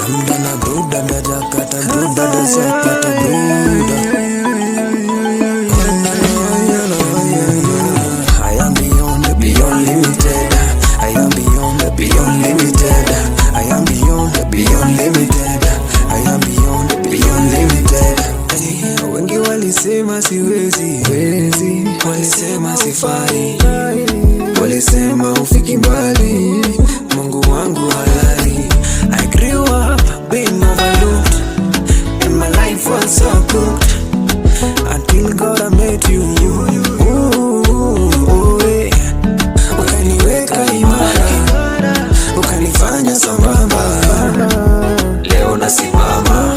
Hamdana gruda da jakata gruda da sakata gruda. I am beyond the beyond limited. I am beyond the beyond limited. I am beyond the beyond limited. I am beyond the beyond limited. Wengi walisema siwezi, walisema sifai, walisema ufiki mbali, Mungu wangu halali. I grew up being overlooked and my life was so good until God I met you. Ukaniweka imara, ukanifanya sambamba, leo nasimama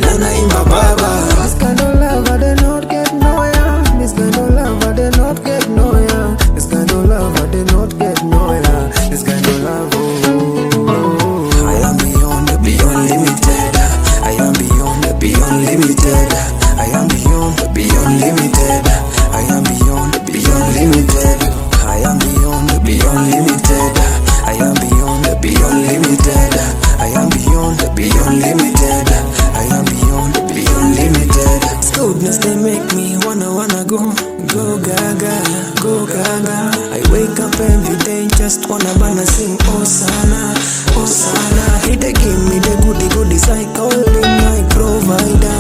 na naimba baba. This kind of love I did not get nowhere. This kind of love I did not get nowhere. This kind of love I did not get nowhere. This kind of love, I am beyond the beyond limited. I am beyond the beyond limited. I am beyond the beyond limited. I am beyond the beyond limited. I am beyond the beyond limited. I am beyond the beyond limited. I am beyond the beyond limited. I am beyond the beyond limited. It's goodness they make me wanna go gaga, go gaga. I wake up every day just wanna sing Hosanna, Hosanna. He dey give me the goody cycle, my provider.